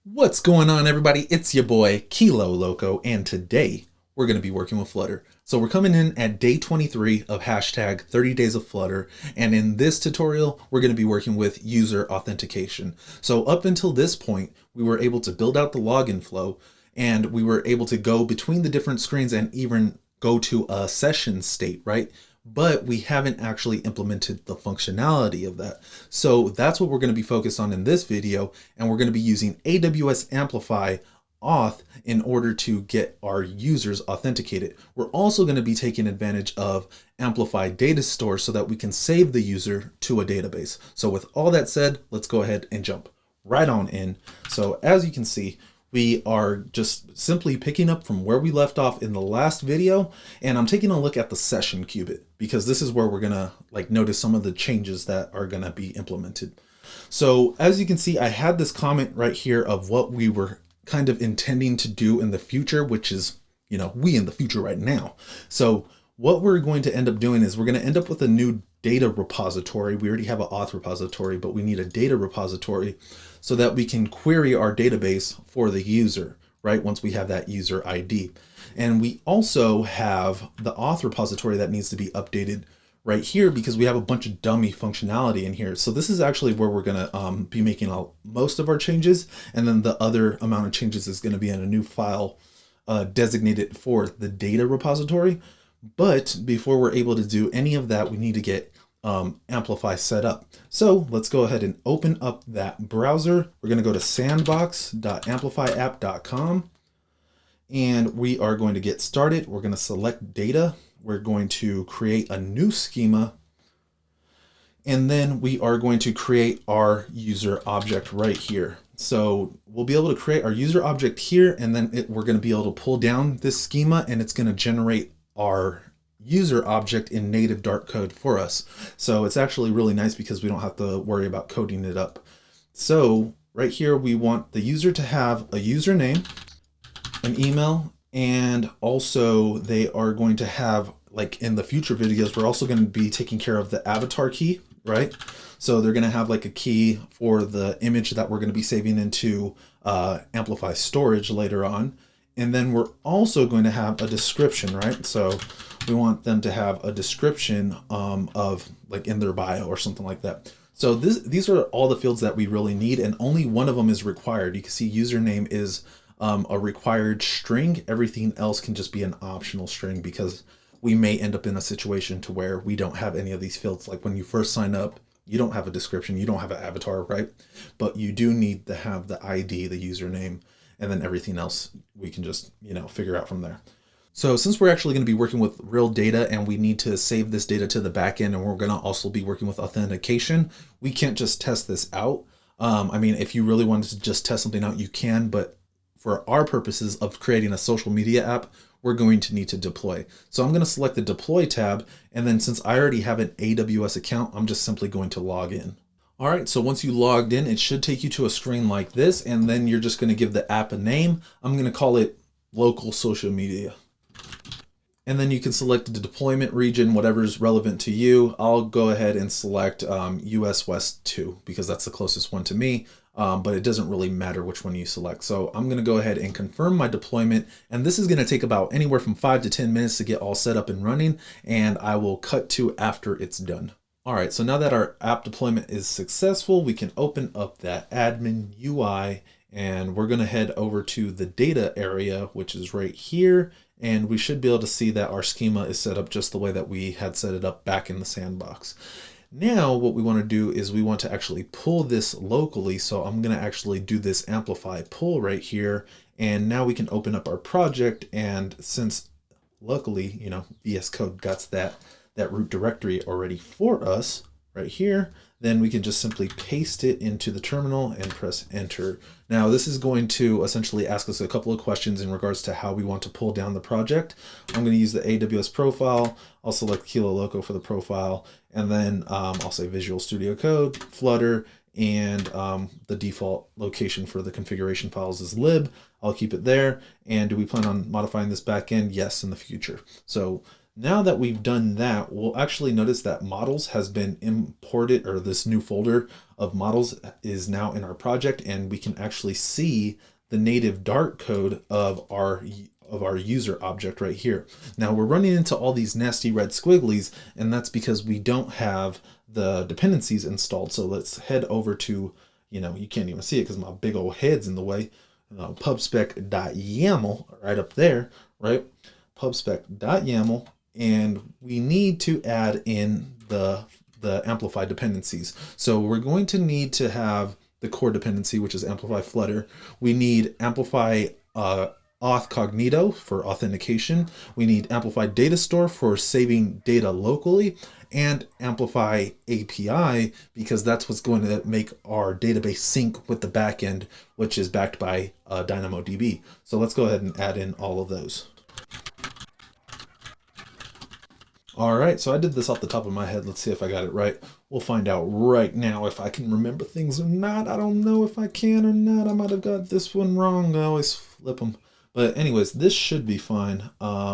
What's going on, everybody? It's your boy Kilo Loco, and today we're going to be working with Flutter. So we're coming in at day 23 of hashtag 30 days of Flutter, and in this tutorial we're going to be working with user authentication. So up until this point we were able to build out the login flow, and we were able to go between the different screens and even go to a session state, right? But we haven't actually implemented the functionality of that. So that's what we're going to be focused on in this video, and we're going to be using AWS Amplify Auth in order to get our users authenticated. We're also going to be taking advantage of Amplify DataStore so that we can save the user to a database. So with all that said, let's go ahead and jump right on in. So as you can see, we are just simply picking up from where we left off in the last video, and I'm taking a look at the session qubit because this is where we're gonna notice some of the changes that are gonna be implemented. So as you can see, I had this comment right here of what we were kind of intending to do in the future, which is, we in the future right now. So what we're going to end up doing is we're going to end up with a new data repository. We already have an auth repository, but we need a data repository so that we can query our database for the user, right? Once we have that user ID. And we also have the auth repository that needs to be updated right here because we have a bunch of dummy functionality in here. So this is actually where we're going to be making most of our changes. And then the other amount of changes is going to be in a new file designated for the data repository. But before we're able to do any of that, we need to get Amplify set up. So let's go ahead and open up that browser. We're going to go to sandbox.amplifyapp.com, and we are going to get started. We're going to select data. We're going to create a new schema, and then we are going to create our user object right here. So we'll be able to create our user object here, and then we're going to be able to pull down this schema, and it's going to generate our user object in native Dart code for us. So it's actually really nice because we don't have to worry about coding it up. So right here, we want the user to have a username, an email, and also they are going to have, like in the future videos, we're also going to be taking care of the avatar key, right? So they're going to have like a key for the image that we're going to be saving into Amplify storage later on. And then we're also going to have a description, right? So we want them to have a description of like in their bio or something like that. So these are all the fields that we really need, and only one of them is required. You can see username is a required string. Everything else can just be an optional string because we may end up in a situation to where we don't have any of these fields. Like when you first sign up, you don't have a description, you don't have an avatar, right? But you do need to have the ID, the username, and then everything else we can just, figure out from there. So since we're actually going to be working with real data and we need to save this data to the backend, and we're going to also be working with authentication, we can't just test this out. I mean, if you really wanted to just test something out, you can, but for our purposes of creating a social media app, we're going to need to deploy. So I'm going to select the deploy tab, and then since I already have an AWS account, I'm just simply going to log in. All right, so once you logged in, it should take you to a screen like this, and then you're just going to give the app a name. I'm going to call it local social media. And then you can select the deployment region, whatever's relevant to you. I'll go ahead and select US West 2 because that's the closest one to me, but it doesn't really matter which one you select. So I'm going to go ahead and confirm my deployment, and this is going to take about anywhere from 5 to 10 minutes to get all set up and running, and I will cut to after it's done. All right, so now that our app deployment is successful, we can open up that admin UI, and we're going to head over to the data area, which is right here. And we should be able to see that our schema is set up just the way that we had set it up back in the sandbox. Now what we want to do is we want to actually pull this locally. So I'm going to actually do this amplify pull right here. And now we can open up our project. And since luckily, VS Code got that root directory already for us right here, then we can just simply paste it into the terminal and press enter. Now this is going to essentially ask us a couple of questions in regards to how we want to pull down the project. I'm going to use the AWS profile. I'll select Kilo Loco for the profile, and then I'll say Visual Studio Code, Flutter, and the default location for the configuration files is lib. I'll keep it there. And do we plan on modifying this backend? Yes, in the future. So Now that we've done that, we'll actually notice that models has been imported, or this new folder of models is now in our project, and we can actually see the native Dart code of our user object right here. Now we're running into all these nasty red squigglies, and that's because we don't have the dependencies installed. So let's head over to, you can't even see it because my big old head's in the way. Pubspec.yaml right up there, right? Pubspec.yaml, and we need to add in the Amplify dependencies. So we're going to need to have the core dependency, which is Amplify Flutter. We need Amplify Auth Cognito for authentication. We need Amplify DataStore for saving data locally, and Amplify API because that's what's going to make our database sync with the backend, which is backed by DynamoDB. So let's go ahead and add in all of those. All right, so I did this off the top of my head. Let's see if I got it right. We'll find out right now if I can remember things or not. I don't know if I can or not. I might have got this one wrong. I always flip them. But anyways, this should be fine.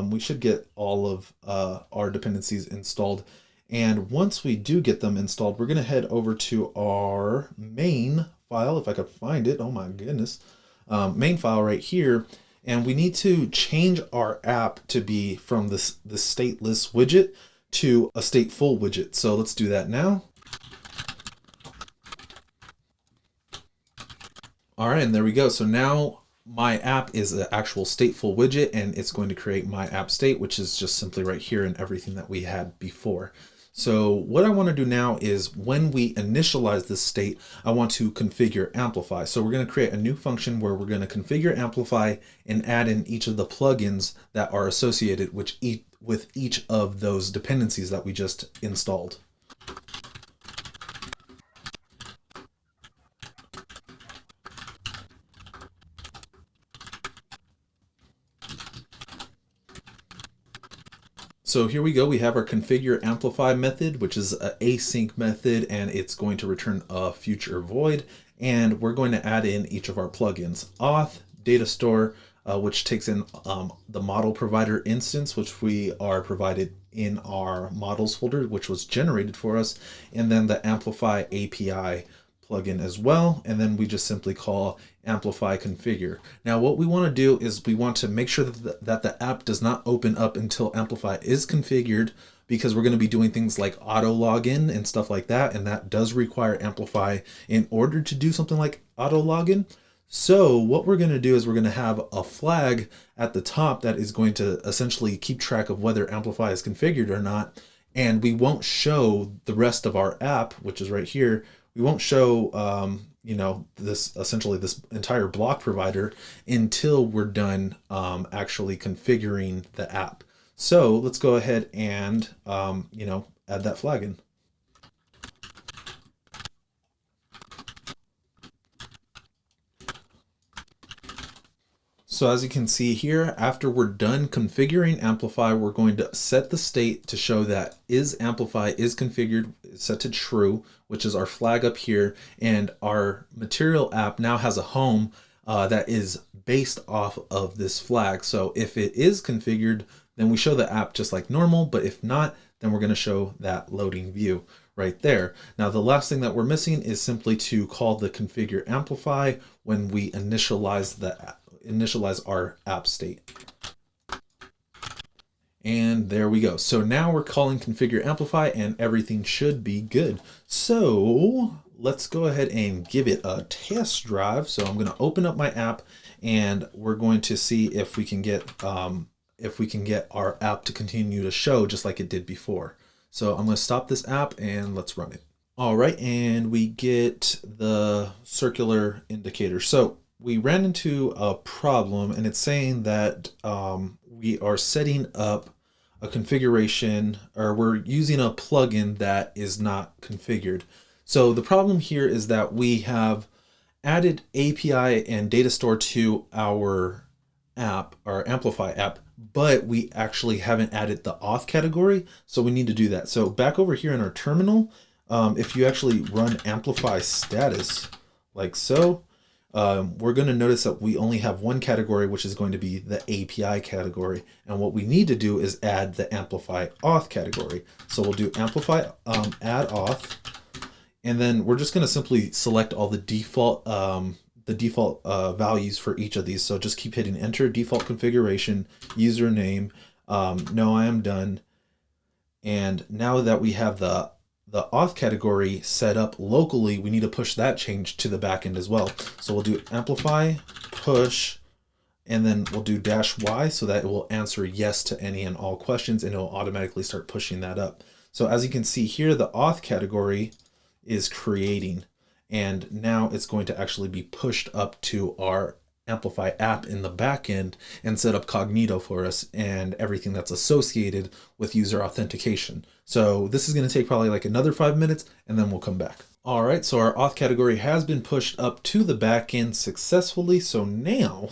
We should get all of our dependencies installed. And once we do get them installed, we're going to head over to our main file, if I could find it. Oh my goodness. Main file right here. And we need to change our app to be from the stateless widget to a stateful widget. So let's do that now. All right, and there we go. So now my app is an actual stateful widget, and it's going to create my app state, which is just simply right here in everything that we had before. So what I want to do now is when we initialize this state, I want to configure Amplify. So we're going to create a new function where we're going to configure Amplify and add in each of the plugins that are associated with each of those dependencies that we just installed. So here we go. We have our configure amplify method, which is an async method, and it's going to return a future void. And we're going to add in each of our plugins. Auth, DataStore, which takes in the model provider instance, which we are provided in our models folder, which was generated for us. And then the Amplify API plugin as well, and then we just simply call amplify configure. Now what we want to do is we want to make sure that the app does not open up until Amplify is configured, because we're going to be doing things like auto login and stuff like that, and that does require Amplify in order to do something like auto login. So what we're going to do is we're going to have a flag at the top that is going to essentially keep track of whether Amplify is configured or not, and we won't show the rest of our app, which is right here. We won't show, this essentially this entire block provider until we're done actually configuring the app. So let's go ahead and, add that flag in. So as you can see here, after we're done configuring Amplify, we're going to set the state to show that Amplify is configured, set to true, which is our flag up here, and our material app now has a home that is based off of this flag. So if it is configured, then we show the app just like normal, but if not, then we're going to show that loading view right there. Now the last thing that we're missing is simply to call the configure amplify when we initialize our app state. And there we go. So now we're calling configure amplify and everything should be good. So let's go ahead and give it a test drive. So I'm going to open up my app and we're going to see if we can get our app to continue to show just like it did before. So I'm going to stop this app and let's run it. All right, and we get the circular indicator. So we ran into a problem and it's saying that we are setting up a configuration, or we're using a plugin that is not configured. So the problem here is that we have added API and DataStore to our app, our Amplify app, but we actually haven't added the auth category. So we need to do that. So back over here in our terminal, if you actually run amplify status like so, we're going to notice that we only have one category, which is going to be the API category. And what we need to do is add the Amplify Auth category. So we'll do Amplify add auth, and then we're just going to simply select all the default values for each of these. So just keep hitting enter, default configuration, username, no, I am done. And now that we have the auth category set up locally, we need to push that change to the backend as well. So we'll do amplify push, and then we'll do -y so that it will answer yes to any and all questions, and it'll automatically start pushing that up. So as you can see here, the auth category is creating, and now it's going to actually be pushed up to our Amplify app in the backend and set up Cognito for us and everything that's associated with user authentication. So this is going to take probably like another 5 minutes, and then we'll come back. All right, so our auth category has been pushed up to the backend successfully. So now,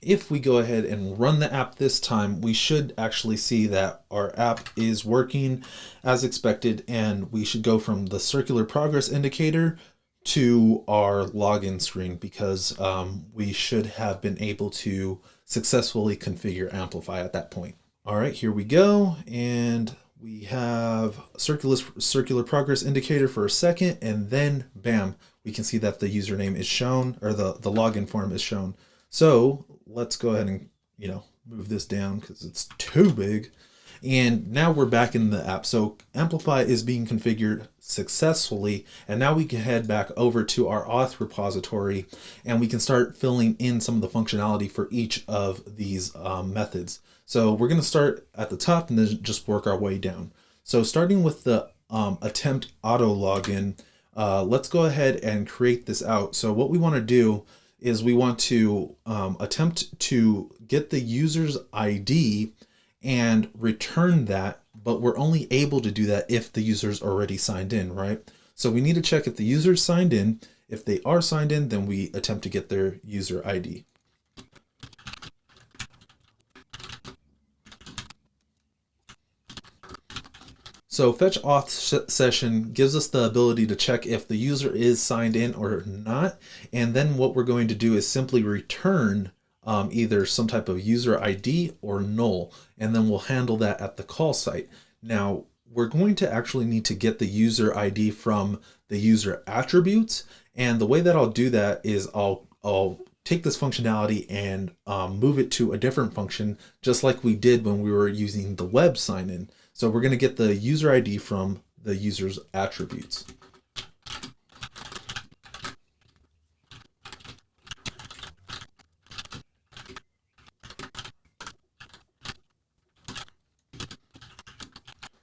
if we go ahead and run the app this time, we should actually see that our app is working as expected, and we should go from the circular progress indicator to our login screen, because we should have been able to successfully configure Amplify at that point. All right, here we go. And we have circular progress indicator for a second, and then bam, we can see that the username is shown, or the login form is shown. So let's go ahead and, move this down because it's too big. And now we're back in the app. So Amplify is being configured successfully. And now we can head back over to our auth repository, and we can start filling in some of the functionality for each of these methods. So we're going to start at the top and then just work our way down. So starting with the attempt auto login, let's go ahead and create this out. So what we want to do is we want to attempt to get the user's ID and return that, but we're only able to do that if the user's already signed in, right? So we need to check if the user's signed in. If they are signed in, then we attempt to get their user ID. So fetch auth session gives us the ability to check if the user is signed in or not. And then what we're going to do is simply return either some type of user ID or null, and then we'll handle that at the call site. Now, we're going to actually need to get the user ID from the user attributes, and the way that I'll do that is I'll take this functionality and move it to a different function, just like we did when we were using the web sign-in. So we're going to get the user ID from the user's attributes.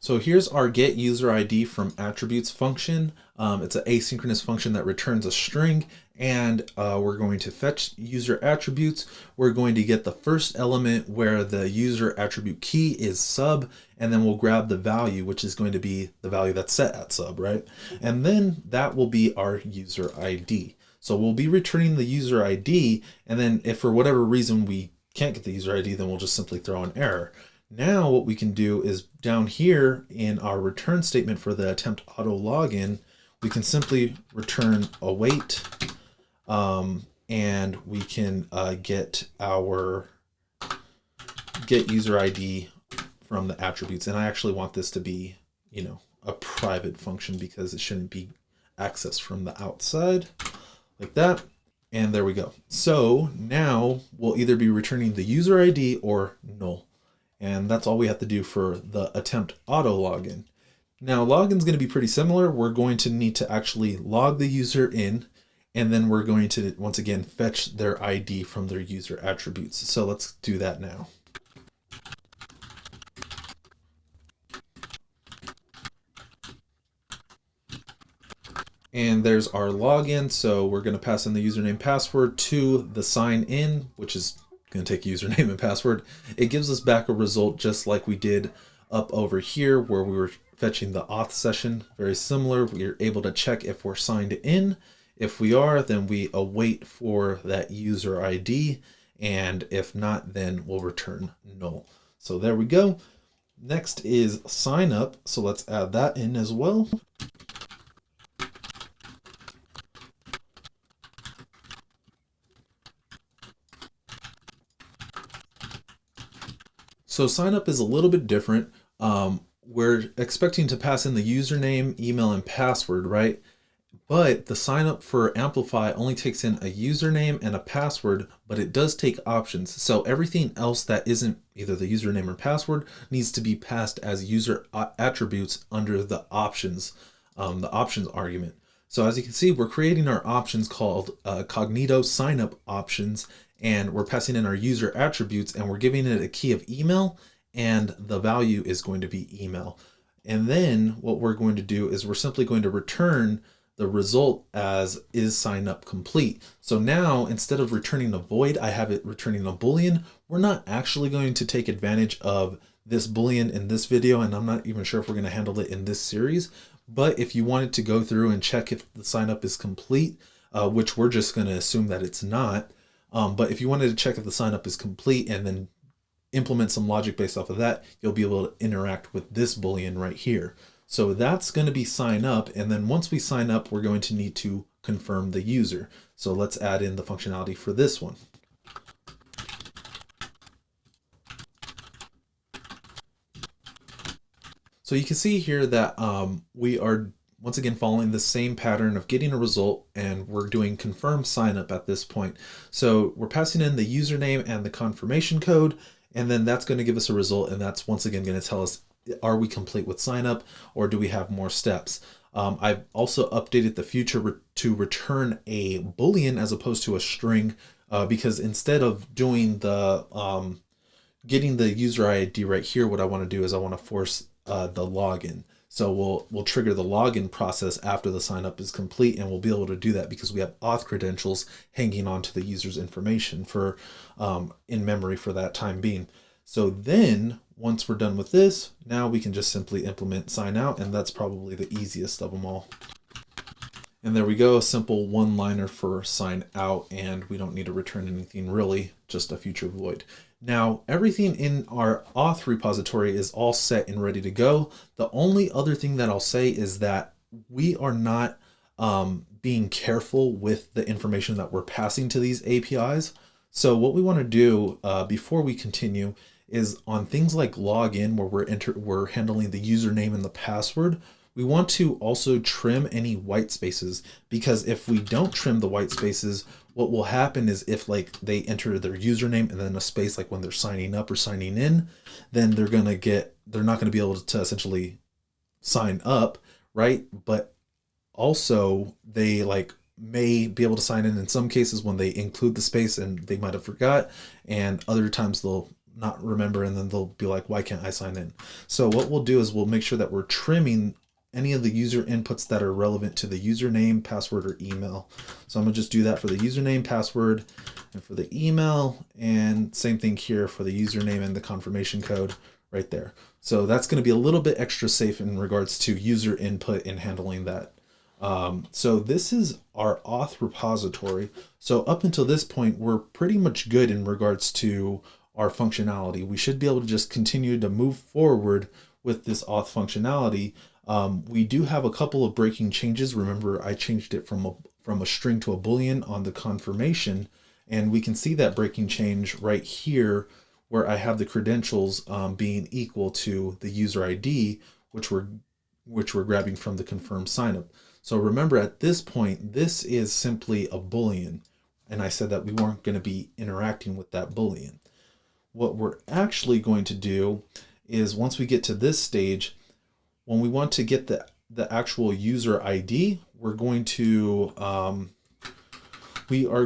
So here's our get user ID from attributes function. It's an asynchronous function that returns a string, and we're going to fetch user attributes. We're going to get the first element where the user attribute key is sub, and then we'll grab the value, which is going to be the value that's set at sub, right? And then that will be our user ID. So we'll be returning the user ID, and then if for whatever reason we can't get the user ID, then we'll just simply throw an error. Now what we can do is down here in our return statement for the attempt auto login, we can simply return await, and we can get our get user ID from the attributes. And I actually want this to be, a private function because it shouldn't be accessed from the outside, like that. And there we go. So now we'll either be returning the user ID or null. And that's all we have to do for the attempt auto login. Now login is going to be pretty similar. We're going to need to actually log the user in, and then we're going to once again fetch their ID from their user attributes. So let's do that now. And there's our login. So we're going to pass in the username password to the sign in, which is going to take username and password. It gives us back a result just like we did up over here where we were fetching the auth session. Very similar. We're able to check if we're signed in. If we are, then we await for that user ID, and if not, then we'll return null. So there we go. Next is sign up. So let's add that in as well. So sign up is a little bit different. We're expecting to pass in the username, email, and password, right? But the sign up for Amplify only takes in a username and a password, but it does take options. So everything else that isn't either the username or password needs to be passed as user attributes under the options argument. So as you can see, we're creating our options called Cognito signup options, and we're passing in our user attributes, and we're giving it a key of email, and the value is going to be email. And then what we're going to do is we're simply going to return the result as is sign up complete. So now instead of returning a void, I have it returning a Boolean. We're not actually going to take advantage of this Boolean in this video, and I'm not even sure if we're going to handle it in this series. But if you wanted to go through and check if the sign up is complete, which we're just going to assume that it's not, but if you wanted to check if the sign up is complete and then implement some logic based off of that, you'll be able to interact with this Boolean right here. So that's going to be sign up, and then once we sign up, we're going to need to confirm the user. So let's add in the functionality for this one. So you can see here that we are once again following the same pattern of getting a result, and we're doing confirm sign up at this point. So we're passing in the username and the confirmation code, and then that's going to give us a result, and that's once again going to tell us, are we complete with sign up or do we have more steps? I've also updated the future to return a Boolean as opposed to a string, because instead of doing the getting the user ID right here, what I want to do is I want to force the login. So we'll trigger the login process after the sign up is complete, and we'll be able to do that because we have auth credentials hanging on to the user's information for in memory for that time being. So then once we're done with this, now we can just simply implement sign out, and that's probably the easiest of them all. And there we go, a simple one-liner for sign out, and we don't need to return anything really, just a future void. Now, everything in our auth repository is all set and ready to go. The only other thing that I'll say is that we are not being careful with the information that we're passing to these APIs. So what we want to do before we continue is on things like login, where we're handling the username and the password, we want to also trim any white spaces, because if we don't trim the white spaces, what will happen is if like they enter their username and then a space like when they're signing up or signing in, then they're not going to be able to essentially sign up, right? But also they like may be able to sign in some cases when they include the space and they might have forgot, and other times they'll not remember, and then they'll be like, why can't I sign in? So what we'll do is we'll make sure that we're trimming any of the user inputs that are relevant to the username, password, or email. So I'm gonna just do that for the username, password, and for the email, and same thing here for the username and the confirmation code right there. So that's gonna be a little bit extra safe in regards to user input and handling that. So this is our auth repository. So up until this point, we're pretty much good in regards to our functionality. We should be able to just continue to move forward with this auth functionality. We do have a couple of breaking changes. Remember, I changed it from a string to a Boolean on the confirmation, and we can see that breaking change right here where I have the credentials being equal to the user ID, which we're grabbing from the confirm signup. So remember, at this point, this is simply a Boolean, and I said that we weren't going to be interacting with that Boolean. What we're actually going to do is once we get to this stage, when we want to get the actual user ID, we are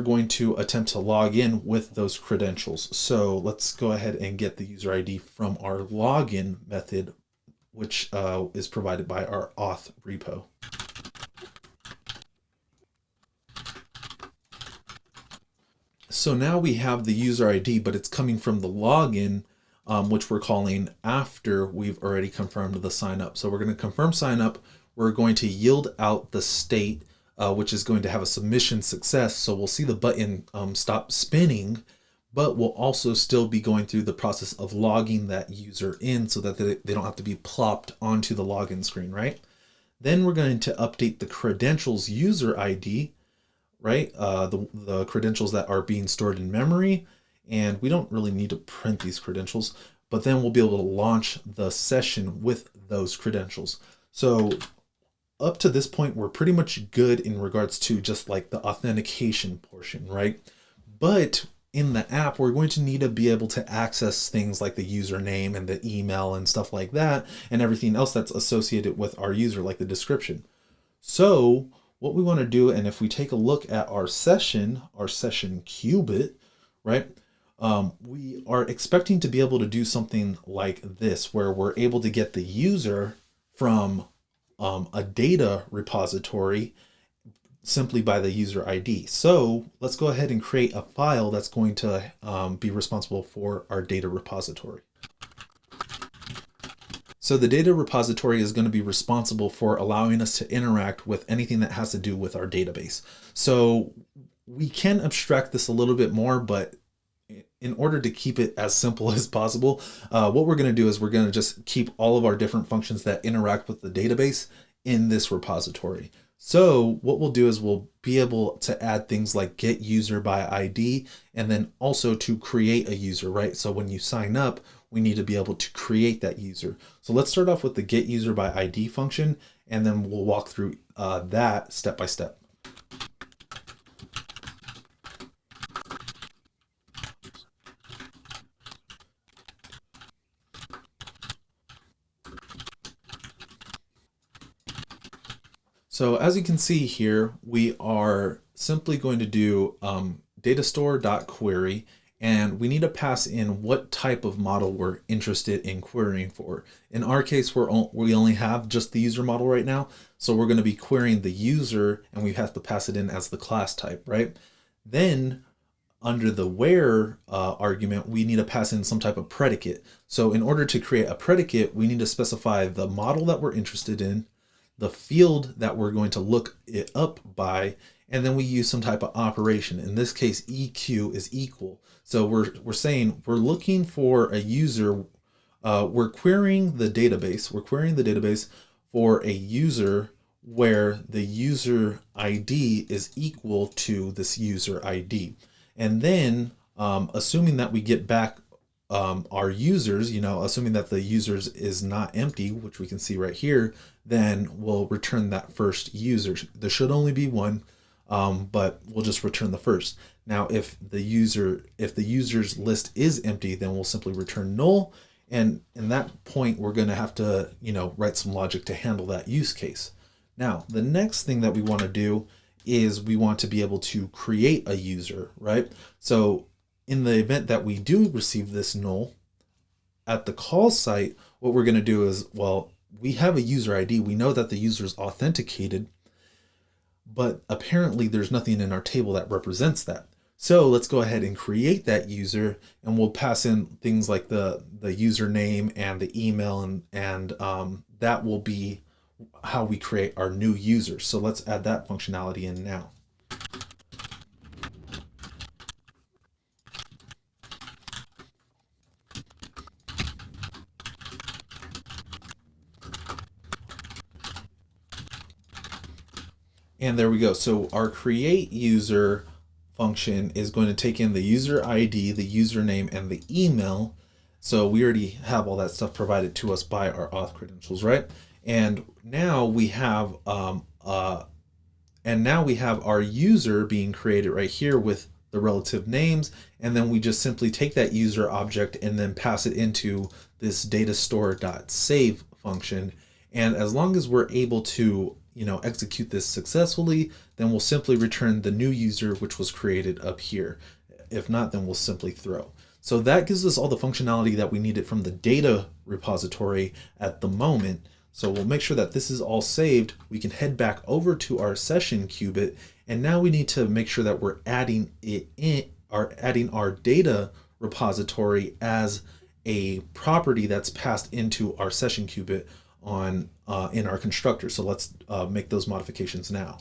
going to attempt to log in with those credentials. So let's go ahead and get the user ID from our login method, which is provided by our auth repo. So now we have the user ID, but it's coming from the login, which we're calling after we've already confirmed the sign up. So we're going to confirm sign up. We're going to yield out the state, which is going to have a submission success. So we'll see the button stop spinning, but we'll also still be going through the process of logging that user in so that they don't have to be plopped onto the login screen, right? Then we're going to update the credentials user ID, right? The credentials that are being stored in memory. And we don't really need to print these credentials. but then we'll be able to launch the session with those credentials. So up to this point, we're pretty much good in regards to just like the authentication portion, right? But in the app, we're going to need to be able to access things like the username and the email and stuff like that, and everything else that's associated with our user, like the description. So what we want to do, and if we take a look at our session qubit, right? We are expecting to be able to do something like this, where we're able to get the user from a data repository simply by the user ID. So let's go ahead and create a file that's going to be responsible for our data repository. So the data repository is going to be responsible for allowing us to interact with anything that has to do with our database. So we can abstract this a little bit more, but in order to keep it as simple as possible, what we're going to do is we're going to just keep all of our different functions that interact with the database in this repository. So what we'll do is we'll be able to add things like get user by ID, and then also to create a user, right? So when you sign up, we need to be able to create that user. So let's start off with the get user by ID function, and then we'll walk through that step by step. So as you can see here, we are simply going to do DataStore.query, and we need to pass in what type of model we're interested in querying for. In our case, we only have just the user model right now, so we're going to be querying the user, and we have to pass it in as the class type, right? Then under the where argument, we need to pass in some type of predicate. So in order to create a predicate, we need to specify the model that we're interested in, the field that we're going to look it up by, and then we use some type of operation. In this case, EQ is equal. So we're saying we're looking for a user. We're querying the database. We're querying the database for a user where the user ID is equal to this user ID. And then assuming that we get back our users, assuming that the users is not empty, which we can see right here, then we'll return that first user. There should only be one, but we'll just return the first. Now, if the user's list is empty, then we'll simply return null. And in that point, we're going to have to, write some logic to handle that use case. Now, the next thing that we want to do is we want to be able to create a user, right? So in the event that we do receive this null at the call site, what we're going to do is, well, we have a user ID. We know that the user is authenticated, but apparently there's nothing in our table that represents that. So let's go ahead and create that user, and we'll pass in things like the username and the email, and that will be how we create our new user. So let's add that functionality in now. And there we go. So our create user function is going to take in the user ID, the username, and the email. So we already have all that stuff provided to us by our auth credentials, right? And now we have our user being created right here with the relative names, and then we just simply take that user object and then pass it into this datastore.save function. And as long as we're able to execute this successfully, then we'll simply return the new user which was created up here. If not, then we'll simply throw. So that gives us all the functionality that we needed from the data repository at the moment. So we'll make sure that this is all saved. We can head back over to our session qubit, and now we need to make sure that we're adding our data repository as a property that's passed into our session qubit in our constructor. So let's make those modifications now.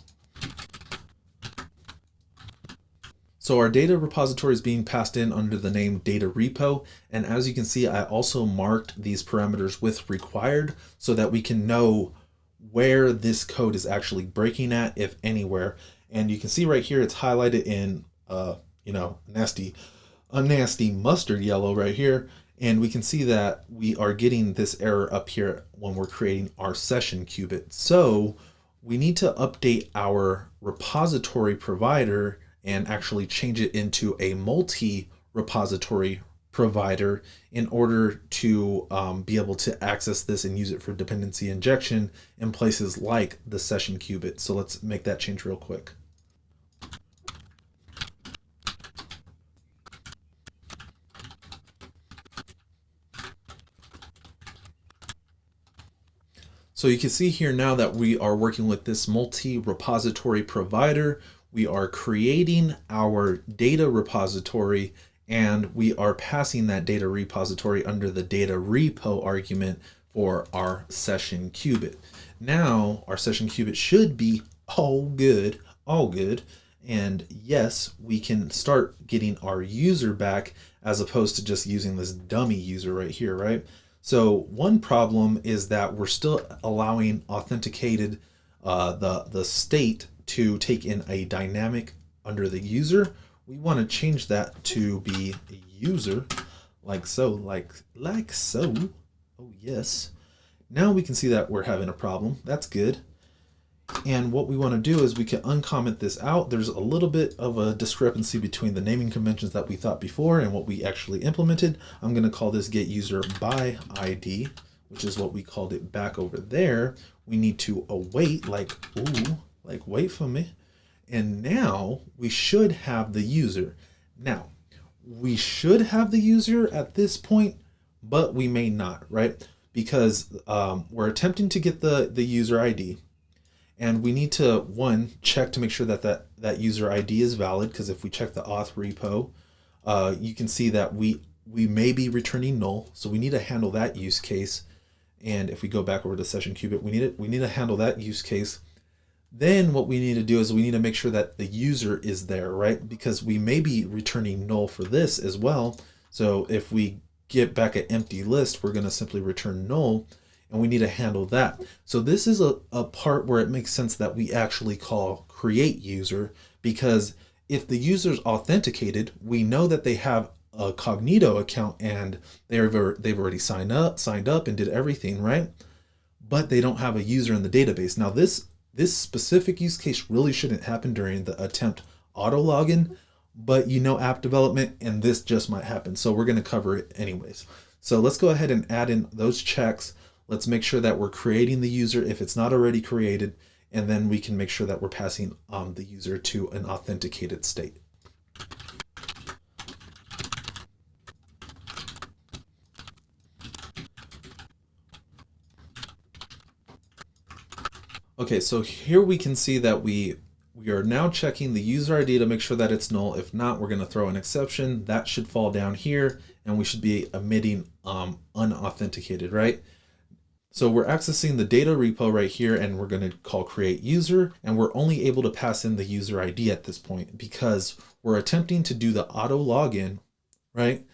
So our data repository is being passed in under the name data repo. And as you can see, I also marked these parameters with required so that we can know where this code is actually breaking at, if anywhere. And you can see right here, it's highlighted in, a nasty mustard yellow right here. And we can see that we are getting this error up here when we're creating our session qubit. So we need to update our repository provider and actually change it into a multi-repository provider in order to be able to access this and use it for dependency injection in places like the session qubit. So let's make that change real quick. So you can see here now that we are working with this multi-repository provider. We are creating our data repository and we are passing that data repository under the data repo argument for our session qubit. Now our session qubit should be all good. And yes, we can start getting our user back as opposed to just using this dummy user right here, right? So one problem is that we're still allowing authenticated the state to take in a dynamic under the user. We want to change that to be a user, like so, like so. Oh yes. Now we can see that we're having a problem. That's good. And what we want to do is we can uncomment this out. There's a little bit of a discrepancy between the naming conventions that we thought before and what we actually implemented. I'm going to call this get user by ID, which is what we called it back over there. We need to await, like wait for me. And now we should have the user. Now, we should have the user at this point, but we may not, right? Because we're attempting to get the user ID. And we need to, one, check to make sure that that user ID is valid, because if we check the auth repo, you can see that we may be returning null. So we need to handle that use case. And if we go back over to session qubit, we need to handle that use case. Then what we need to do is we need to make sure that the user is there, right? Because we may be returning null for this as well. So if we get back an empty list, we're going to simply return null. And we need to handle that. So this is a part where it makes sense that we actually call create user, because if the user's authenticated, we know that they have a Cognito account and they've already signed up and did everything, right? But they don't have a user in the database. Now this specific use case really shouldn't happen during the attempt auto login, but you know app development and this just might happen. So we're going to cover it anyways. So let's go ahead and add in those checks. Let's make sure that we're creating the user if it's not already created, and then we can make sure that we're passing the user to an authenticated state. Okay, so here we can see that we are now checking the user ID to make sure that it's null. If not, we're going to throw an exception. That should fall down here, and we should be emitting unauthenticated, right? So we're accessing the data repo right here, and we're going to call create user, and we're only able to pass in the user ID at this point because we're attempting to do the auto login, right?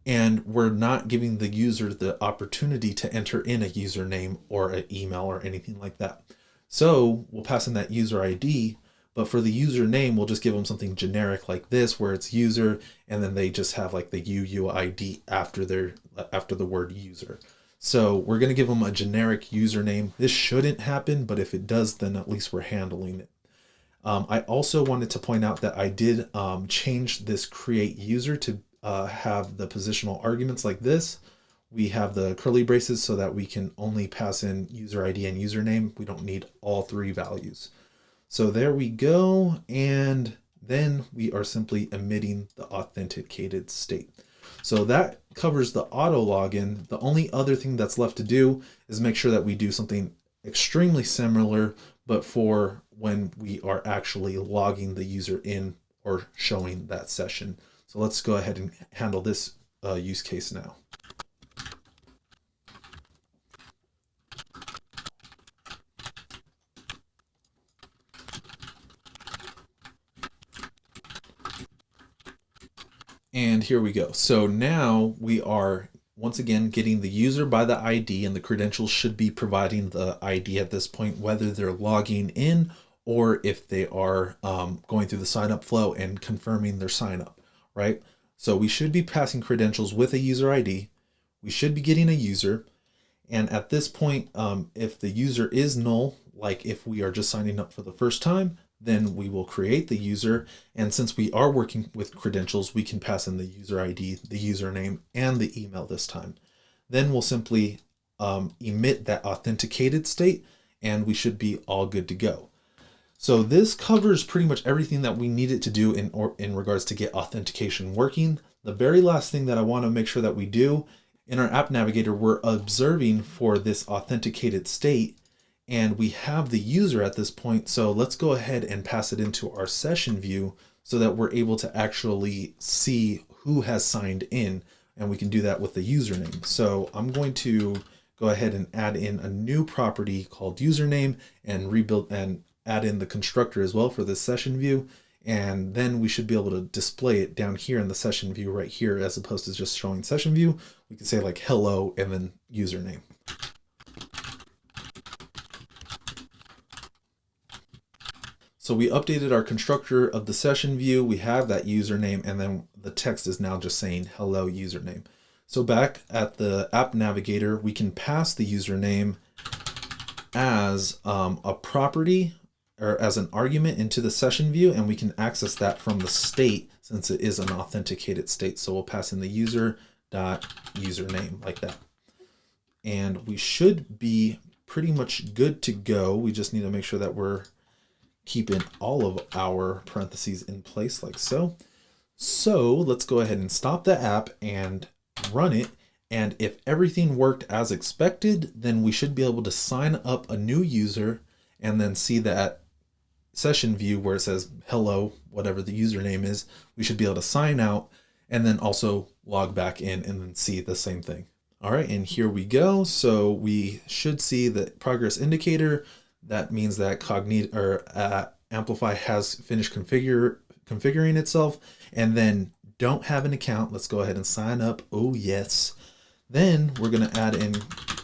And we're not giving the user the opportunity to enter in a username or an email or anything like that. So we'll pass in that user ID, but for the username, we'll just give them something generic like this, where it's user, and then they just have like the UUID after the word user. So we're going to give them a generic username. This shouldn't happen, but if it does, then at least we're handling it. I also wanted to point out that I did change this create user to have the positional arguments like this. We have the curly braces so that we can only pass in user ID and username. We don't need all three values. So there we go. And then we are simply emitting the authenticated state. So that covers the auto login. The only other thing that's left to do is make sure that we do something extremely similar, but for when we are actually logging the user in or showing that session. So let's go ahead and handle this use case now. And here we go. So now we are once again getting the user by the ID, and the credentials should be providing the ID at this point, whether they're logging in or if they are going through the sign up flow and confirming their sign up, right? So we should be passing credentials with a user ID. We should be getting a user. And at this point, if the user is null, like if we are just signing up for the first time, then we will create the user. And since we are working with credentials, we can pass in the user ID, the username, and the email this time. Then we'll simply emit that authenticated state, and we should be all good to go. So this covers pretty much everything that we needed to do in regards to get authentication working. The very last thing that I want to make sure that we do in our app navigator, we're observing for this authenticated state, and we have the user at this point. So let's go ahead and pass it into our session view so that we're able to actually see who has signed in, and we can do that with the username. So I'm going to go ahead and add in a new property called username and rebuild and add in the constructor as well for this session view. And then we should be able to display it down here in the session view right here, as opposed to just showing session view. We can say like hello and then username. So we updated our constructor of the session view. We have that username, and then the text is now just saying hello username. So back at the app navigator, we can pass the username as a property or as an argument into the session view, and we can access that from the state since it is an authenticated state. So we'll pass in the user.username like that. And we should be pretty much good to go. We just need to make sure that we're keeping all of our parentheses in place like so. So let's go ahead and stop the app and run it. And if everything worked as expected, then we should be able to sign up a new user and then see that session view where it says hello, whatever the username is. We should be able to sign out and then also log back in and then see the same thing. All right, and here we go. So we should see the progress indicator. That means that Amplify has finished configuring itself. And then don't have an account. Let's go ahead and sign up. Oh yes. Then we're going to add in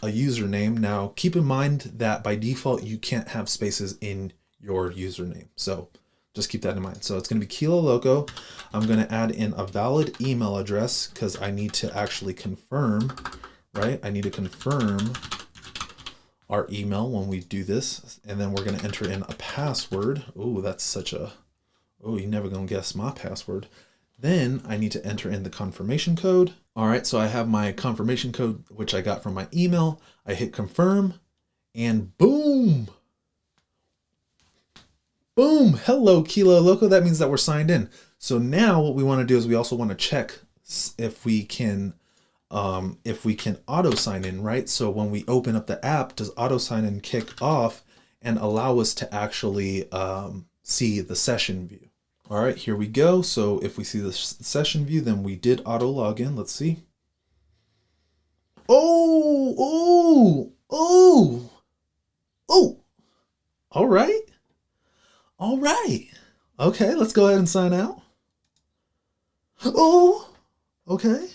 a username. Now keep in mind that by default you can't have spaces in your username, so just keep that in mind. So it's going to be Kilo Loco. I'm going to add in a valid email address because I need to actually confirm, right? I need to confirm our email when we do this, and then we're going to enter in a password. Oh, that's such a, oh, you're never going to guess my password. Then I need to enter in the confirmation code. All right, so I have my confirmation code, which I got from my email. I hit confirm, and boom. Boom, hello Kilo Loco. That means that we're signed in. So now what we want to do is we also want to check if we can auto sign in, right? So when we open up the app, does auto sign in kick off and allow us to actually see the session view? All right, here we go. So if we see the session view, then we did auto log in. Let's see. Oh. All right. All right. Okay, let's go ahead and sign out. Oh, okay.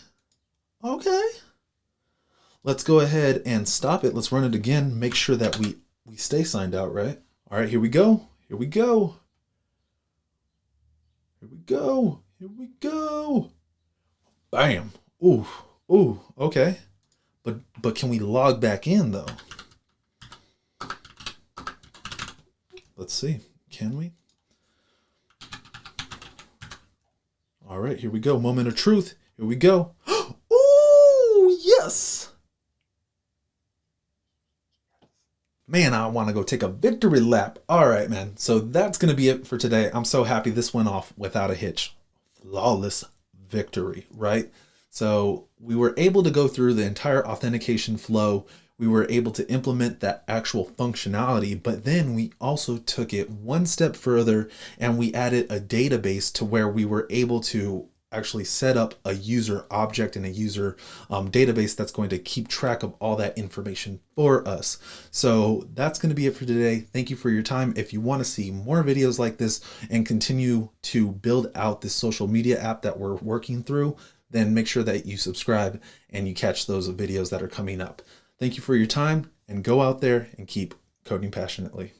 Okay. Let's go ahead and stop it. Let's run it again. Make sure that we stay signed out, right? All right, here we go. Here we go. Here we go. Here we go. Bam. Ooh. Ooh. Okay. But can we log back in though? Let's see. Can we? All right, here we go. Moment of truth. Here we go. Ooh, yes. Man, I want to go take a victory lap. All right, man. So that's going to be it for today. I'm so happy this went off without a hitch. Flawless victory, right? So we were able to go through the entire authentication flow. We were able to implement that actual functionality, but then we also took it one step further and we added a database to where we were able to actually set up a user object and a user database that's going to keep track of all that information for us. So that's going to be it for today. Thank you for your time. If you want to see more videos like this and continue to build out this social media app that we're working through, then make sure that you subscribe and you catch those videos that are coming up. Thank you for your time, and go out there and keep coding passionately.